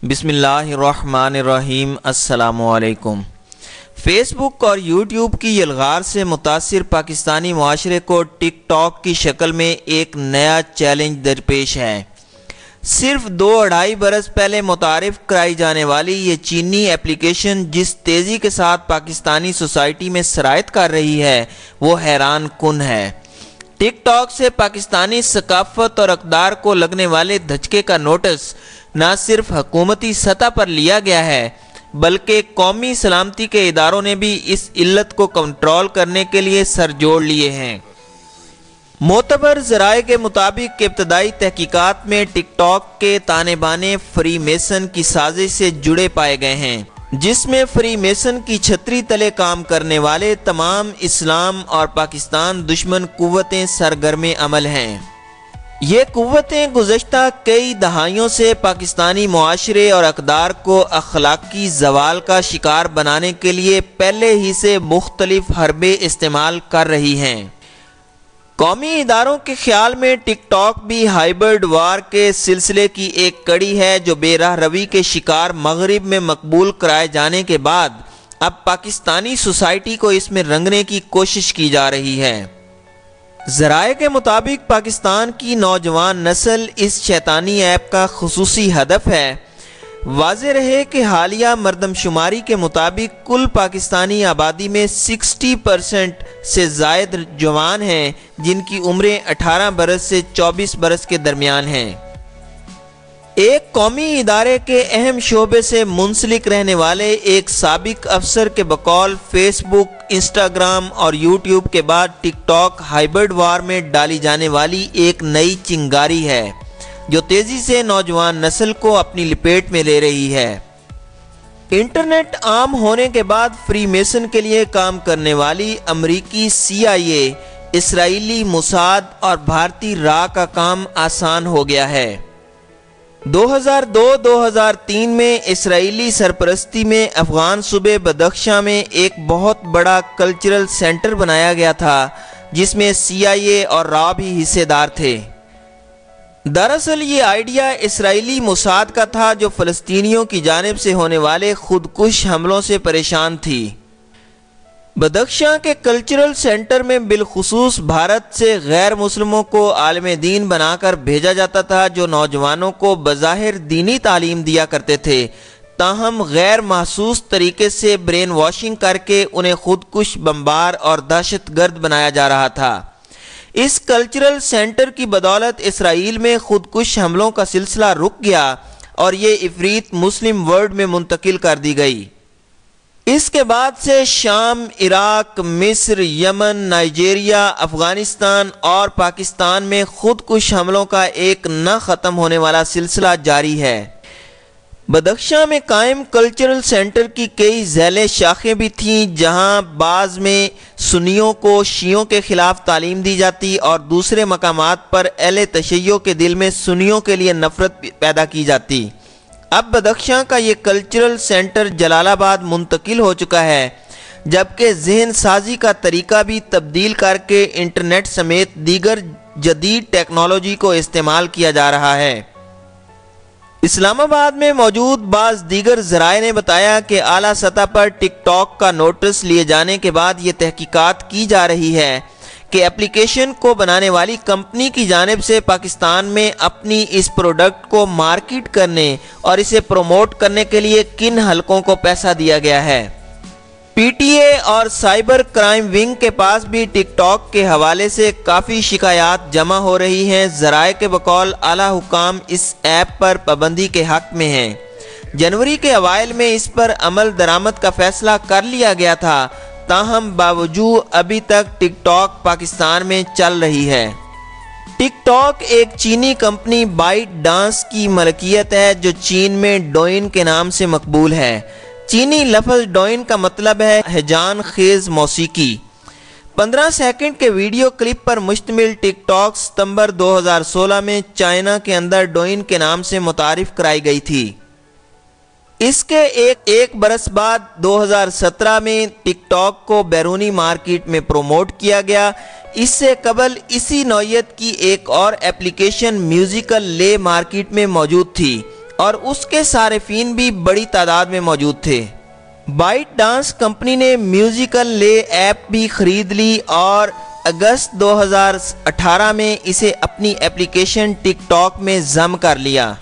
بسم اللہ الرحمن الرحیم۔ السلام علیکم۔ فیس بک اور یوٹیوب کی یلغار سے متاثر پاکستانی معاشرے کو ٹک ٹاک کی شکل میں ایک نیا چیلنج درپیش ہے۔ صرف 2-2.5 برس پہلے متعارف کرائی جانے والی یہ چینی اپلیکیشن جس تیزی کے ساتھ پاکستانی سوسائٹی میں سرایت کر رہی ہے وہ حیران کن ہے۔ ٹک ٹاک سے پاکستانی ثقافت اور اقدار کو لگنے والے دھچکے کا نوٹس نہ صرف حکومتی سطح پر لیا گیا ہے بلکہ قومی سلامتی کے اداروں نے بھی اس علت کو کنٹرول کرنے کے لیے سر جوڑ لیے ہیں۔ معتبر ذرائع کے مطابق ابتدائی تحقیقات میں ٹک ٹاک کے تانے بانے فری میسن کی سازش سے جڑے پائے گئے ہیں، جس میں فری میسن کی چھتری تلے کام کرنے والے تمام اسلام اور پاکستان دشمن قوتیں سرگرم عمل ہیں۔ یہ قوتیں گزشتہ کئی دہائیوں سے پاکستانی معاشرے اور اقدار کو اخلاقی زوال کا شکار بنانے کے لیے پہلے ہی سے مختلف حربے استعمال کر رہی ہیں۔ قومی اداروں کے خیال میں ٹک ٹاک بھی ہائبرڈ وار کے سلسلے کی ایک کڑی ہے جو بے راہ روی کے شکار مغرب میں مقبول کرائے جانے کے بعد اب پاکستانی سوسائٹی کو اس میں رنگنے کی کوشش کی جا رہی ہے۔ ذرائع کے مطابق پاکستان کی نوجوان نسل اس شیطانی ایپ کا خصوصی ہدف ہے۔ واضح رہے کہ حالیہ مردم شماری کے مطابق کل پاکستانی آبادی میں 60% سے زائد جوان ہیں جن کی عمریں 18 برس سے 24 برس کے درمیان ہیں۔ ایک قومی ادارے کے اہم شعبے سے منسلک رہنے والے ایک سابق افسر کے بقول فیس بک، انسٹاگرام اور یوٹیوب کے بعد ٹک ٹاک ہائبرڈ وار میں ڈالی جانے والی ایک نئی چنگاری ہے جو تیزی سے نوجوان نسل کو اپنی لپیٹ میں لے رہی ہے۔ انٹرنیٹ عام ہونے کے بعد فری میسن کے لیے کام کرنے والی امریکی CIA، اسرائیلی موساد اور بھارتی را کا کام آسان ہو گیا ہے۔ 2002-2003 میں اسرائیلی سرپرستی میں افغان صوبے بدخشاں میں ایک بہت بڑا کلچرل سینٹر بنایا گیا تھا جس میں CIA اور را بھی حصے دار تھے۔ دراصل یہ آئیڈیا اسرائیلی موساد کا تھا جو فلسطینیوں کی جانب سے ہونے والے خودکش حملوں سے پریشان تھی۔ بدخشاں کے کلچرل سینٹر میں بالخصوص بھارت سے غیر مسلموں کو عالم دین بنا کر بھیجا جاتا تھا جو نوجوانوں کو بظاہر دینی تعلیم دیا کرتے تھے، تاہم غیر محسوس طریقے سے برین واشنگ کر کے انہیں خودکش بمبار اور دہشت گرد بنایا جا رہا تھا۔ اس کلچرل سینٹر کی بدولت اسرائیل میں خودکش حملوں کا سلسلہ رک گیا اور یہ عفریت مسلم ورلڈ میں منتقل کر دی گئی۔ اس کے بعد سے شام، عراق، مصر، یمن، نائجیریا، افغانستان اور پاکستان میں خودکش حملوں کا ایک نہ ختم ہونے والا سلسلہ جاری ہے۔ بدخشاں میں قائم کلچرل سینٹر کی کئی ذیلی شاخیں بھی تھیں جہاں بعض میں سنیوں کو شیعوں کے خلاف تعلیم دی جاتی اور دوسرے مقامات پر اہل تشیع کے دل میں سنیوں کے لیے نفرت پیدا کی جاتی۔ اب بدخشاں کا یہ کلچرل سینٹر جلال آباد منتقل ہو چکا ہے جبکہ ذہن سازی کا طریقہ بھی تبدیل کر کے انٹرنیٹ سمیت دیگر جدید ٹیکنالوجی کو استعمال کیا جا رہا ہے۔ اسلام آباد میں موجود بعض دیگر ذرائع نے بتایا کہ اعلیٰ سطح پر ٹک ٹاک کا نوٹس لیے جانے کے بعد یہ تحقیقات کی جا رہی ہے کہ اپلیکیشن کو بنانے والی کمپنی کی جانب سے پاکستان میں اپنی اس پروڈکٹ کو مارکیٹ کرنے اور اسے پروموٹ کرنے کے لیے کن حلقوں کو پیسہ دیا گیا ہے۔ PTA اور سائبر کرائم ونگ کے پاس بھی ٹک ٹاک کے حوالے سے کافی شکایات جمع ہو رہی ہیں۔ ذرائع کے بقول اعلیٰ حکام اس ایپ پر پابندی کے حق میں ہیں۔ جنوری کے اوائل میں اس پر عمل درآمد کا فیصلہ کر لیا گیا تھا، تاہم باوجود ابھی تک ٹک ٹاک پاکستان میں چل رہی ہے۔ ٹک ٹاک ایک چینی کمپنی بائٹ ڈانس کی ملکیت ہے جو چین میں ڈوئن کے نام سے مقبول ہے۔ چینی لفظ ڈوئن کا مطلب ہے ہیجان خیز موسیقی۔ 15 سیکنڈ کے ویڈیو کلپ پر مشتمل ٹک ٹاک ستمبر 2016 میں چائنا کے اندر ڈوئن کے نام سے متعارف کرائی گئی تھی۔ اس کے ایک برس بعد 2017 میں ٹک ٹاک کو بیرونی مارکیٹ میں پروموٹ کیا گیا۔ اس سے قبل اسی نوعیت کی ایک اور اپلیکیشن میوزیکل لے مارکیٹ میں موجود تھی اور اس کے صارفین بھی بڑی تعداد میں موجود تھے۔ بائٹ ڈانس کمپنی نے میوزیکل لے ایپ بھی خرید لی اور اگست 2018 میں اسے اپنی ایپلیکیشن ٹک ٹاک میں ضم کر لیا۔